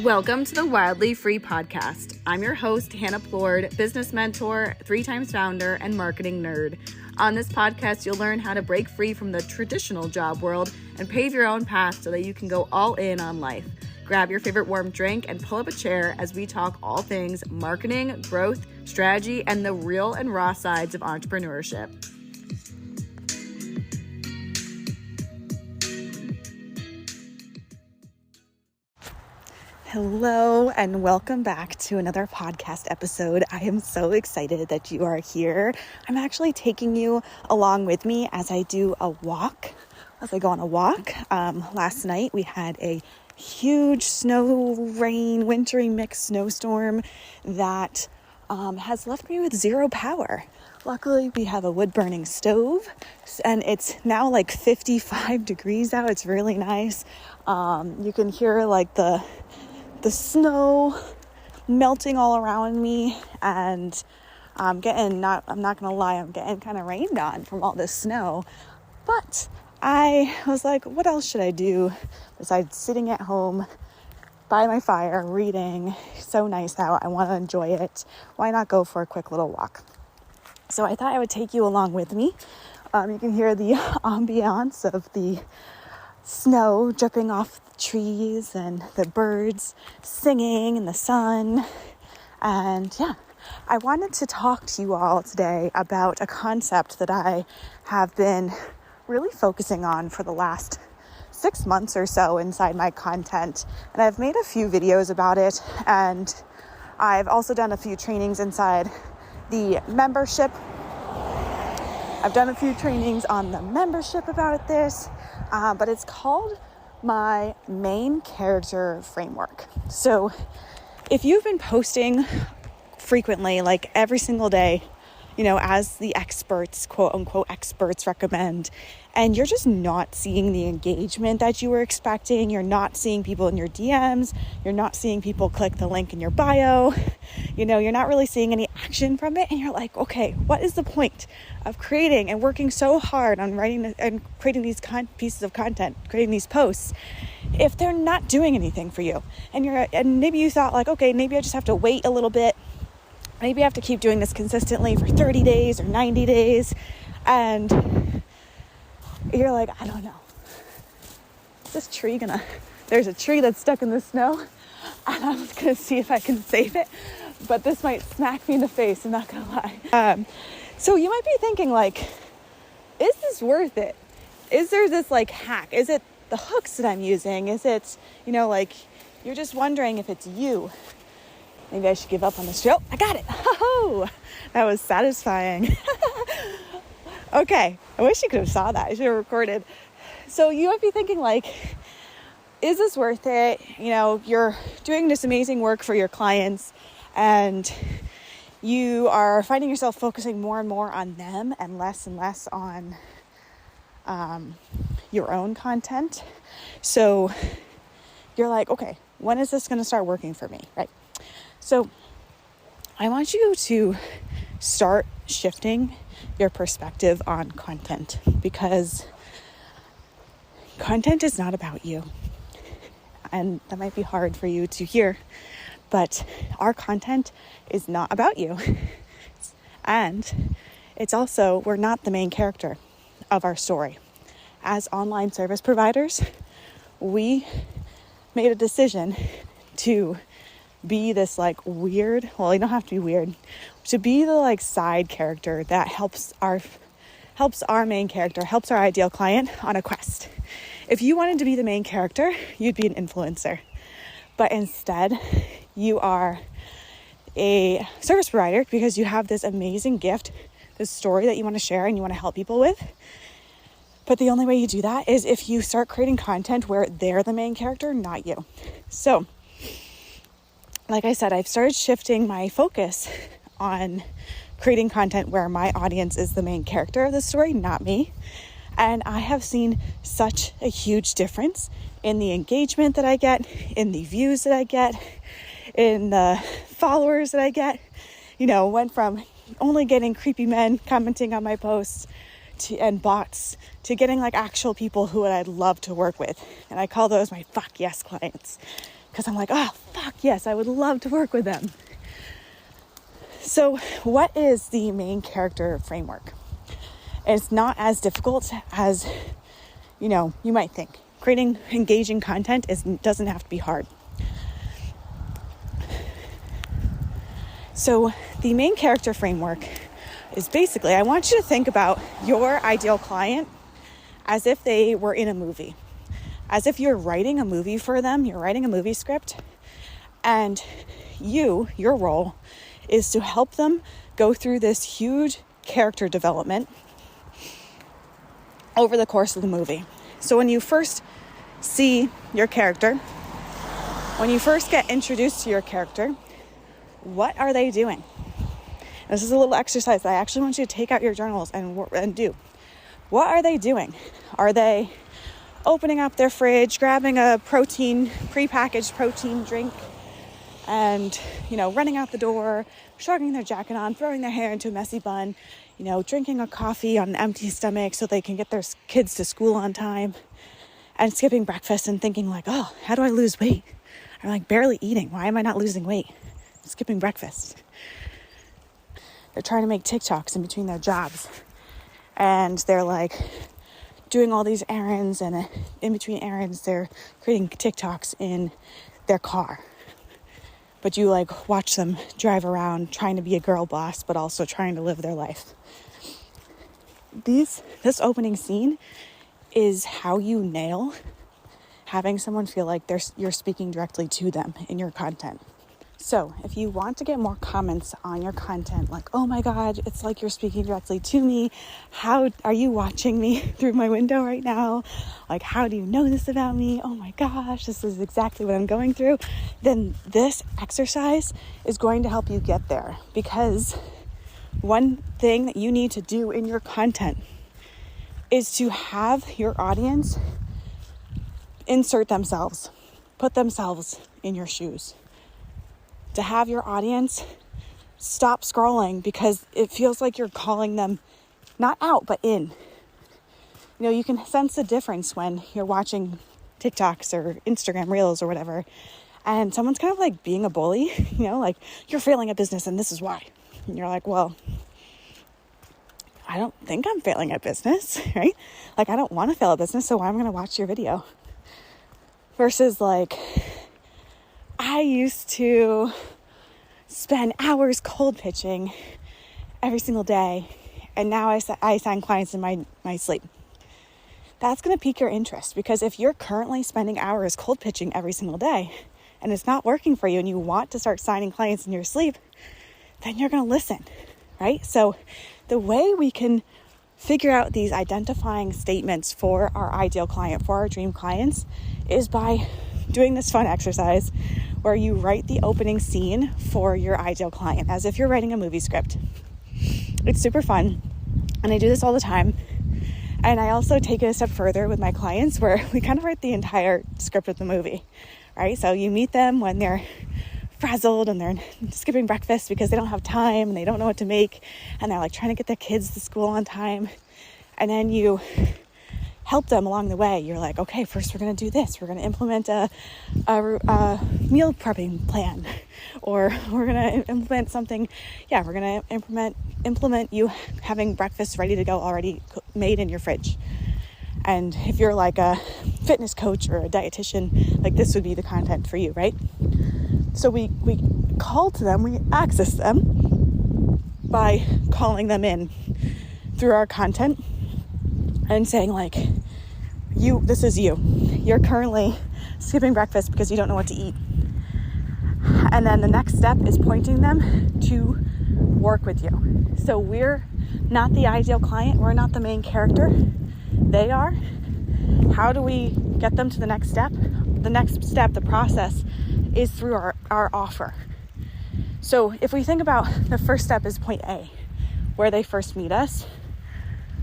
Welcome to the Wildly Free Podcast. I'm your host, Hannah Plord, business mentor, 3-times founder, and marketing nerd. On this podcast, you'll learn how to break free from the traditional job world and pave your own path so that you can go all in on life. Grab your favorite warm drink and pull up a chair as we talk all things marketing, growth, strategy, and the real and raw sides of entrepreneurship. Hello and welcome back to another podcast episode. I am so excited that you are here. I'm actually taking you along with me as I go on a walk. Last night we had a huge snow, rain, wintry mixed snowstorm that has left me with zero power. Luckily, we have a wood-burning stove, and it's now like 55 degrees out. It's really nice. You can hear like the snow melting all around me, and I'm not gonna lie, I'm getting kind of rained on from all this snow. But I was like, what else should I do besides sitting at home by my fire reading? So nice out. I want to enjoy it. Why not go for a quick little walk? So I thought I would take you along with me. You can hear the ambiance of the snow dripping off the trees and the birds singing in the sun. And yeah, I wanted to talk to you all today about a concept that I have been really focusing on for the last 6 months or so inside my content. And I've made a few videos about it, and I've also done a few trainings inside the membership. I've done a few trainings on the membership about this, but it's called my main character framework. So if you've been posting frequently, like every single day, as the experts, quote unquote experts recommend, and you're just not seeing the engagement that you were expecting, you're not seeing people in your DMs, you're not seeing people click the link in your bio, you're not really seeing any action from it, and you're like, okay, what is the point of creating and working so hard on writing and creating these pieces of content, creating these posts, if they're not doing anything for you? And maybe you thought like, okay, maybe I just have to wait a little bit. Maybe I have to keep doing this consistently for 30 days or 90 days. And you're like, I don't know. There's a tree that's stuck in the snow, and I'm just going to see if I can save it. But this might smack me in the face, I'm not going to lie. So you might be thinking like, is this worth it? Is there this like hack? Is it the hooks that I'm using? Is it, you're just wondering if it's you. Maybe I should give up on this show. I got it. Oh, that was satisfying. Okay. I wish you could have saw that. I should have recorded. So you might be thinking like, is this worth it? You're doing this amazing work for your clients, and you are finding yourself focusing more and more on them and less on your own content. So you're like, okay, when is this going to start working for me? Right? So I want you to start shifting your perspective on content, because content is not about you. And that might be hard for you to hear, but our content is not about you. And it's also, we're not the main character of our story. As online service providers, we made a decision to be this like weird, well, you don't have to be weird, to be the like side character that helps our main character, helps our ideal client on a quest. If you wanted to be the main character, you'd be an influencer. But instead, you are a service provider because you have this amazing gift, this story that you want to share and you want to help people with. But the only way you do that is if you start creating content where they're the main character, not you. So, like I said, I've started shifting my focus on creating content where my audience is the main character of the story, not me. And I have seen such a huge difference in the engagement that I get, in the views that I get, in the followers that I get. Went from only getting creepy men commenting on my posts and bots to getting like actual people who I'd love to work with. And I call those my fuck yes clients. because I'm like, oh, fuck yes, I would love to work with them. So what is the main character framework? It's not as difficult as, you might think. Creating engaging content doesn't have to be hard. So the main character framework is basically, I want you to think about your ideal client as if they were in a movie, as if you're writing a movie for them, you're writing a movie script, and your role is to help them go through this huge character development over the course of the movie. So when you first see your character, when you first get introduced to your character, what are they doing? This is a little exercise that I actually want you to take out your journals and do. What are they doing? Are they opening up their fridge, grabbing a prepackaged protein drink, and, running out the door, shrugging their jacket on, throwing their hair into a messy bun, drinking a coffee on an empty stomach so they can get their kids to school on time, and skipping breakfast and thinking like, oh, how do I lose weight? I'm like barely eating. Why am I not losing weight? I'm skipping breakfast. They're trying to make TikToks in between their jobs. And they're like doing all these errands, and in between errands, they're creating TikToks in their car. But you watch them drive around trying to be a girl boss, but also trying to live their life. This opening scene is how you nail having someone feel like you're speaking directly to them in your content. So if you want to get more comments on your content, like, oh my God, it's like you're speaking directly to me. How are you watching me through my window right now? Like, how do you know this about me? Oh my gosh, this is exactly what I'm going through. Then this exercise is going to help you get there, because one thing that you need to do in your content is to have your audience insert themselves, put themselves in your shoes. To have your audience stop scrolling because it feels like you're calling them not out, but in. You can sense the difference when you're watching TikToks or Instagram Reels or whatever, and someone's kind of like being a bully, like, you're failing at business and this is why. And you're like, well, I don't think I'm failing at business, right? Like, I don't want to fail at business, so why am I going to watch your video? Versus I used to spend hours cold pitching every single day, and now I sign clients in my sleep. That's going to pique your interest, because if you're currently spending hours cold pitching every single day and it's not working for you and you want to start signing clients in your sleep, then you're going to listen, right? So the way we can figure out these identifying statements for our ideal client, for our dream clients, is by doing this fun exercise where you write the opening scene for your ideal client as if you're writing a movie script. It's super fun, and I do this all the time. And I also take it a step further with my clients, where we kind of write the entire script of the movie, right? So you meet them when they're frazzled and they're skipping breakfast because they don't have time and they don't know what to make, and they're trying to get their kids to school on time. And then you help them along the way. You're like, okay, first we're going to do this. We're going to implement a meal prepping plan, or we're going to implement something. Yeah, we're going to implement you having breakfast ready to go, already made in your fridge. And if you're like a fitness coach or a dietitian, this would be the content for you, right? So we call to them, we access them by calling them in through our content and saying this is you. You're currently skipping breakfast because you don't know what to eat. And then the next step is pointing them to work with you. So we're not the ideal client. We're not the main character. They are. How do we get them to the next step? The next step, the process, is through our offer. So if we think about the first step is point A, where they first meet us.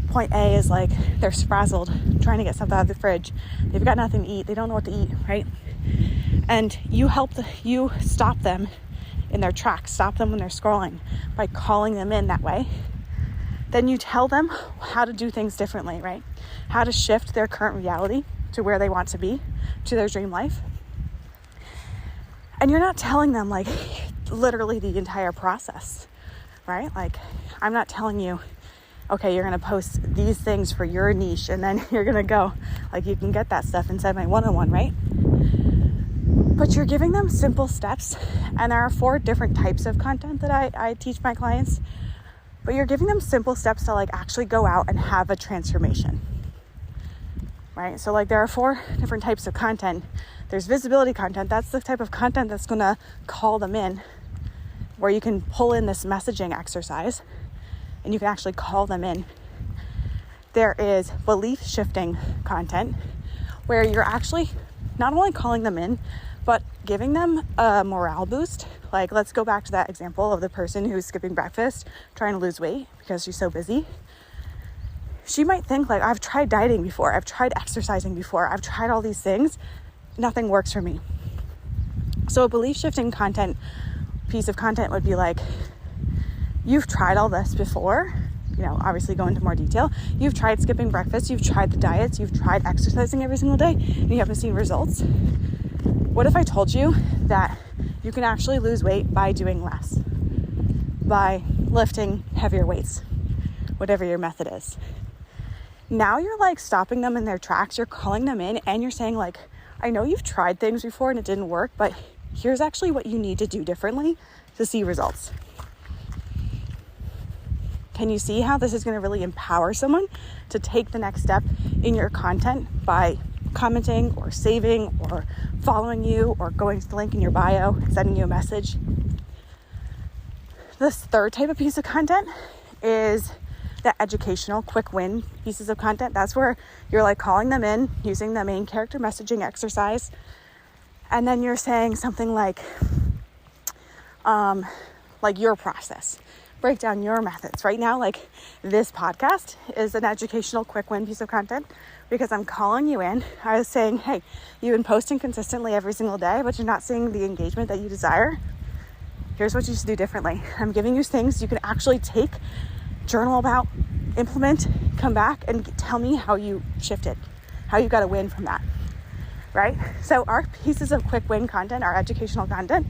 Point A is they're frazzled, trying to get something out of the fridge. They've got nothing to eat. They don't know what to eat, right? And you you stop them in their tracks, stop them when they're scrolling by calling them in that way. Then you tell them how to do things differently, right? How to shift their current reality to where they want to be, to their dream life. And you're not telling them like literally the entire process, right? Like I'm not telling you, okay, you're going to post these things for your niche and then you're going to go. Like you can get that stuff inside my one-on-one, right? But you're giving them simple steps. And there are 4 different types of content that I teach my clients. But you're giving them simple steps to like actually go out and have a transformation, right? So like there are 4 different types of content. There's visibility content. That's the type of content that's going to call them in, where you can pull in this messaging exercise and you can actually call them in. There is belief shifting content, where you're actually not only calling them in, but giving them a morale boost. Like, let's go back to that example of the person who's skipping breakfast, trying to lose weight because she's so busy. She might think like, I've tried dieting before. I've tried exercising before. I've tried all these things. Nothing works for me. So a belief shifting piece of content would be like, you've tried all this before, obviously go into more detail. You've tried skipping breakfast, you've tried the diets, you've tried exercising every single day, and you haven't seen results. What if I told you that you can actually lose weight by doing less, by lifting heavier weights, whatever your method is? Now you're like stopping them in their tracks, you're calling them in, and you're saying like, I know you've tried things before and it didn't work, but here's actually what you need to do differently to see results. Can you see how this is going to really empower someone to take the next step in your content by commenting or saving or following you or going to the link in your bio, sending you a message? This 3rd type of piece of content is the educational quick win pieces of content. That's where you're like calling them in using the main character messaging exercise. And then you're saying something like your process. Break down your methods. Right now, like this podcast is an educational quick win piece of content because I'm calling you in. I was saying, hey, you've been posting consistently every single day, but you're not seeing the engagement that you desire. Here's what you should do differently. I'm giving you things you can actually take, journal about, implement, come back and tell me how you shifted, how you got a win from that, right? So our pieces of quick win content, our educational content,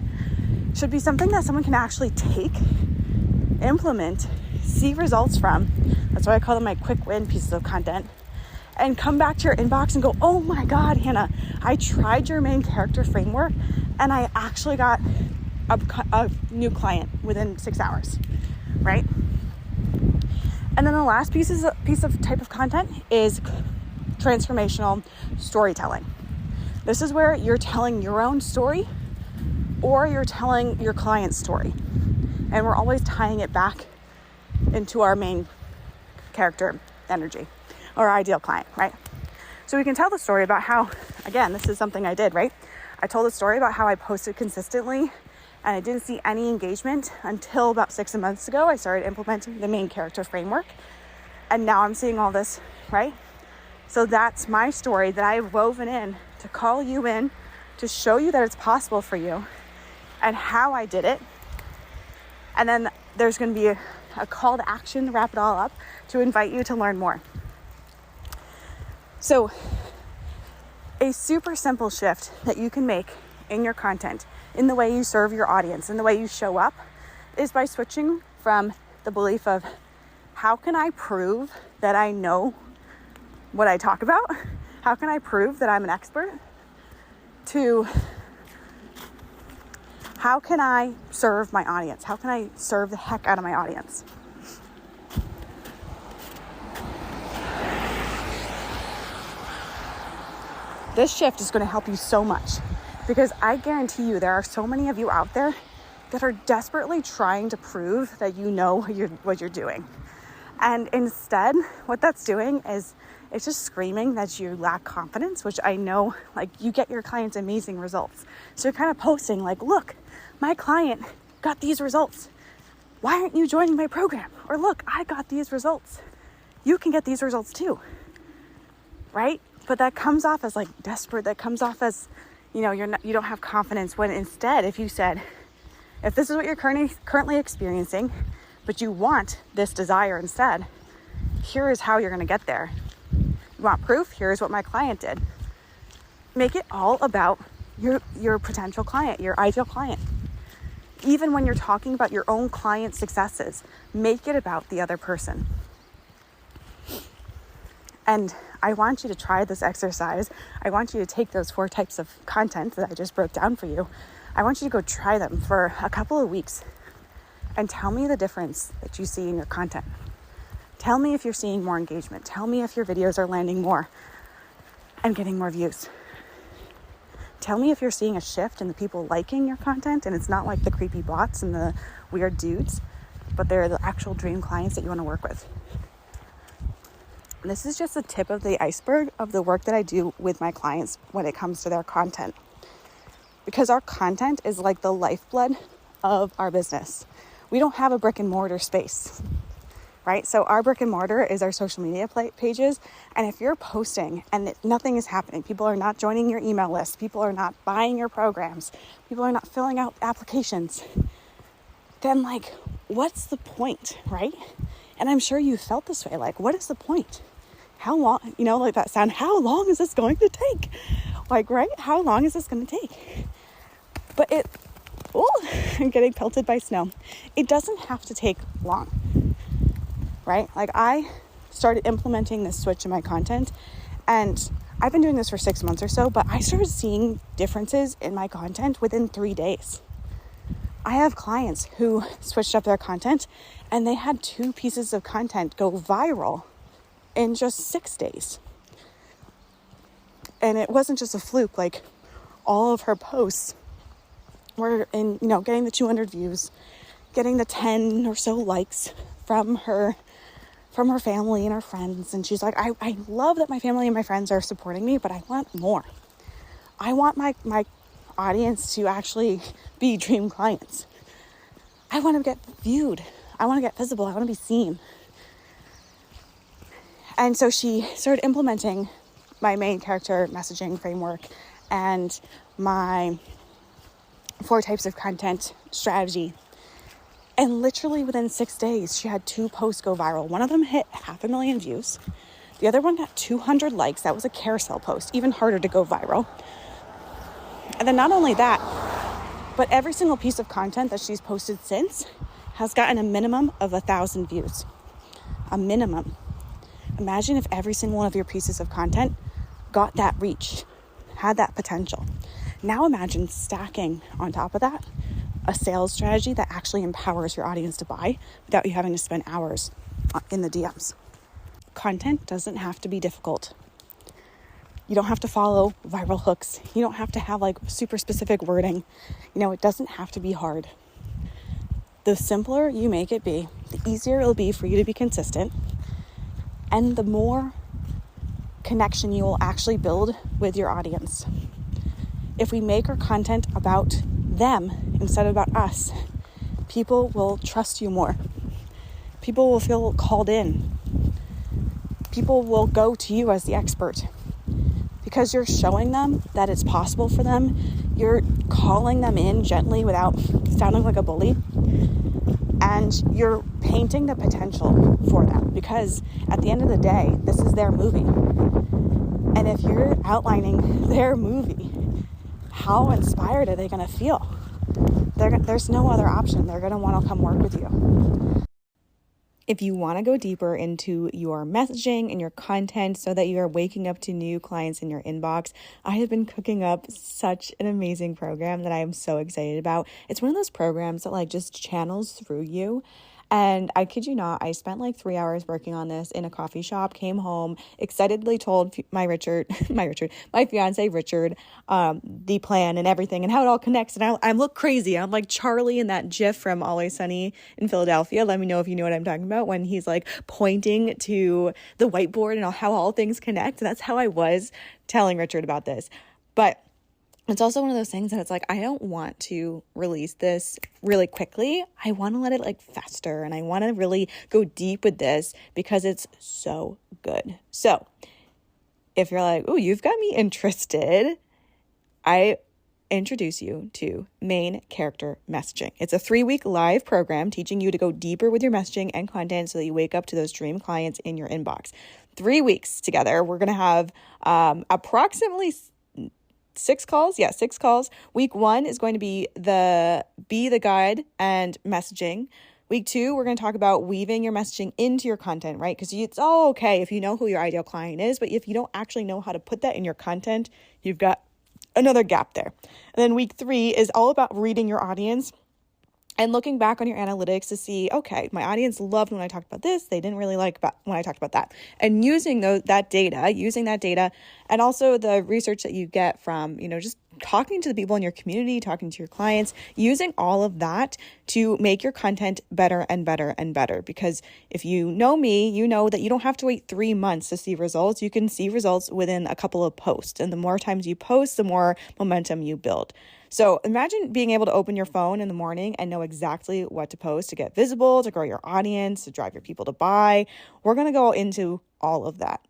should be something that someone can actually take, implement, see results from. That's why I call them my quick win pieces of content, and come back to your inbox and go, oh my God, Hannah, I tried your main character framework and I actually got a new client within 6 hours, right? And then the last piece of type of content is transformational storytelling. This is where you're telling your own story or you're telling your client's story. And we're always tying it back into our main character energy or ideal client, right? So we can tell the story about how, again, this is something I did, right? I told a story about how I posted consistently and I didn't see any engagement until about 6 months ago. I started implementing the main character framework and now I'm seeing all this, right? So that's my story that I've woven in to call you in, to show you that it's possible for you and how I did it. And then there's going to be a call to action to wrap it all up to invite you to learn more. So a super simple shift that you can make in your content, in the way you serve your audience, in the way you show up, is by switching from the belief of how can I prove that I know what I talk about? How can I prove that I'm an expert? To how can I serve my audience? How can I serve the heck out of my audience? This shift is going to help you so much because I guarantee you there are so many of you out there that are desperately trying to prove that you know what you're doing. And instead, what that's doing is it's just screaming that you lack confidence, which I know, like, you get your clients amazing results. So you're kind of posting like, look, my client got these results. Why aren't you joining my program? Or look, I got these results. You can get these results too, right? But that comes off as like desperate. That comes off as, you don't have confidence, when instead, if you said, if this is what you're currently experiencing, but you want this desire instead, here is how you're going to get there. You want proof? Here's what my client did. Make it all about your potential client, your ideal client. Even when you're talking about your own client successes, make it about the other person. And I want you to try this exercise. I want you to take those 4 types of content that I just broke down for you. I want you to go try them for a couple of weeks and tell me the difference that you see in your content. Tell me if you're seeing more engagement. Tell me if your videos are landing more and getting more views. Tell me if you're seeing a shift in the people liking your content and it's not like the creepy bots and the weird dudes, but they're the actual dream clients that you want to work with. This is just the tip of the iceberg of the work that I do with my clients when it comes to their content. Because our content is like the lifeblood of our business. We don't have a brick and mortar space, right? So our brick and mortar is our social media pages. And if you're posting and nothing is happening, people are not joining your email list, people are not buying your programs, people are not filling out applications, then like, what's the point, right? And I'm sure you felt this way. Like, what is the point? How long, like that sound, how long is this going to take? Like, right? How long is this going to take? But I'm getting pelted by snow. It doesn't have to take long, right? Like I started implementing this switch in my content and I've been doing this for 6 months or so, but I started seeing differences in my content within 3 days. I have clients who switched up their content and they had 2 pieces of content go viral in just 6 days. And it wasn't just a fluke, like all of her posts were in, getting the 200 views, getting the 10 or so likes from her family and her friends. And she's like, I love that my family and my friends are supporting me, but I want more. I want my audience to actually be dream clients. I want to get viewed. I want to get visible. I want to be seen. And so she started implementing my main character messaging framework and my 4 types of content strategy. And literally within 6 days, she had 2 posts go viral. One of them hit 500,000 views. The other one got 200 likes. That was a carousel post, even harder to go viral. And then not only that, but every single piece of content that she's posted since has gotten a minimum of 1,000 views. A minimum. Imagine if every single one of your pieces of content got that reach, had that potential. Now imagine stacking on top of that a sales strategy that actually empowers your audience to buy without you having to spend hours in the DMs. Content doesn't have to be difficult. You don't have to follow viral hooks. You don't have to have like super specific wording. It doesn't have to be hard. The simpler you make it be, the easier it'll be for you to be consistent, and the more connection you will actually build with your audience. If we make our content about them instead of about us, people will trust you more. People will feel called in. People will go to you as the expert because you're showing them that it's possible for them. You're calling them in gently without sounding like a bully. And you're painting the potential for them because at the end of the day, this is their movie. And if you're outlining their movie, how inspired are they going to feel? There's no other option. They're going to want to come work with you. If you want to go deeper into your messaging and your content so that you are waking up to new clients in your inbox, I have been cooking up such an amazing program that I am so excited about. It's one of those programs that like just channels through you. And I kid you not, I spent like 3 hours working on this in a coffee shop, came home, excitedly told my fiance Richard, the plan and everything and how it all connects. And I look crazy. I'm like Charlie in that GIF from Always Sunny in Philadelphia. Let me know if you know what I'm talking about when he's like pointing to the whiteboard and how all things connect. That's how I was telling Richard about this. But it's also one of those things that it's like, I don't want to release this really quickly. I want to let it like fester and I want to really go deep with this because it's so good. So if you're like, oh, you've got me interested, I introduce you to Main Character Messaging. It's a 3-week live program teaching you to go deeper with your messaging and content so that you wake up to those dream clients in your inbox. 3 weeks together. We're going to have approximately 6 calls. Yeah, 6 calls. Week 1 is going to be the guide and messaging. Week 2, we're going to talk about weaving your messaging into your content, right? Because it's all okay if you know who your ideal client is, but if you don't actually know how to put that in your content, you've got another gap there. And then week 3 is all about reading your audience and looking back on your analytics to see, okay, my audience loved when I talked about this. They didn't really like when I talked about that. And using that data, and also the research that you get from, just talking to the people in your community, talking to your clients, using all of that to make your content better and better and better. Because if you know me, you know that you don't have to wait 3 months to see results. You can see results within a couple of posts. And the more times you post, the more momentum you build. So imagine being able to open your phone in the morning and know exactly what to post to get visible, to grow your audience, to drive your people to buy. We're going to go into all of that.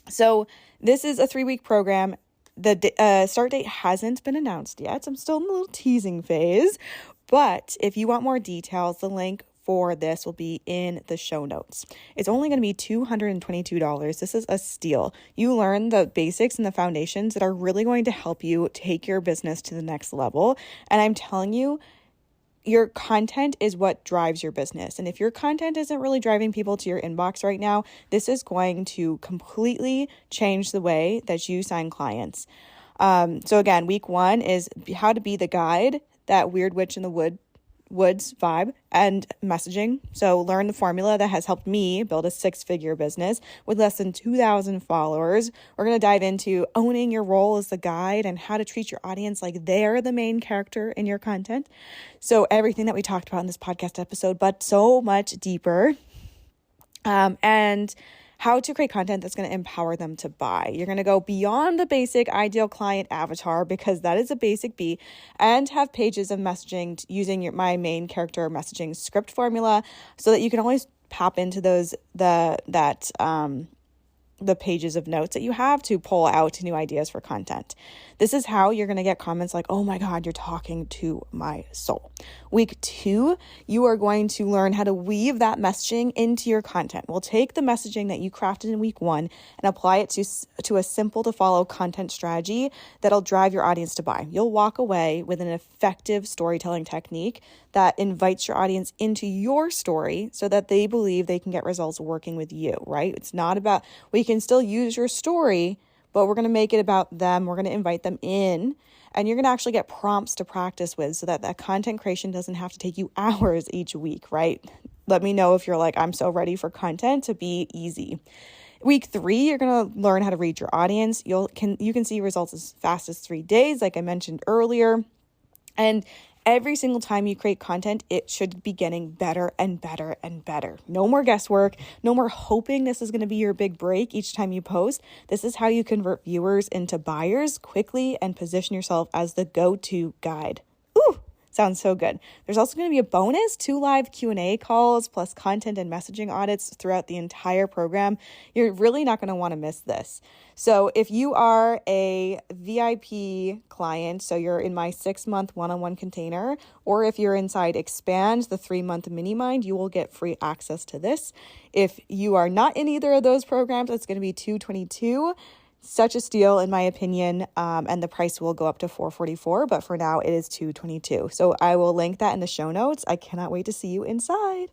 So this is a 3-week program. The start date hasn't been announced yet. I'm still in the little teasing phase. But if you want more details, the link for this will be in the show notes. It's only going to be $222. This is a steal. You learn the basics and the foundations that are really going to help you take your business to the next level. And I'm telling you, your content is what drives your business. And if your content isn't really driving people to your inbox right now, this is going to completely change the way that you sign clients. So again, week 1 is how to be the guide, that weird witch in the woods vibe, and messaging. So learn the formula that has helped me build a 6-figure business with less than 2,000 followers. We're going to dive into owning your role as the guide and how to treat your audience like they're the main character in your content. So everything that we talked about in this podcast episode, but so much deeper. And how to create content that's going to empower them to buy. You're going to go beyond the basic ideal client avatar, because that is a basic B, and have pages of messaging using my main character messaging script formula, so that you can always pop into the pages of notes that you have to pull out new ideas for content. This is how you're going to get comments like, oh my God, you're talking to my soul. Week 2, you are going to learn how to weave that messaging into your content. We'll take the messaging that you crafted in week 1 and apply it to a simple to follow content strategy that'll drive your audience to buy. You'll walk away with an effective storytelling technique that invites your audience into your story so that they believe they can get results working with you, right? It's not about, we can still use your story, but we're going to make it about them. We're going to invite them in, and you're going to actually get prompts to practice with, so that content creation doesn't have to take you hours each week, right? Let me know if you're like, I'm so ready for content to be easy. Week 3, you're going to learn how to read your audience. You can see results as fast as 3 days, like I mentioned earlier. And every single time you create content, it should be getting better and better and better. No more guesswork. No more hoping this is going to be your big break each time you post. This is how you convert viewers into buyers quickly and position yourself as the go-to guide. Ooh, sounds so good. There's also going to be a bonus, 2 live Q&A calls plus content and messaging audits throughout the entire program. You're really not going to want to miss this. So if you are a VIP client, so you're in my 6-month one-on-one container, or if you're inside Expand, the 3-month mini mind, you will get free access to this. If you are not in either of those programs, it's going to be $222. Such a steal in my opinion, and the price will go up to $444, but for now it is $222. So I will link that in the show notes. I cannot wait to see you inside.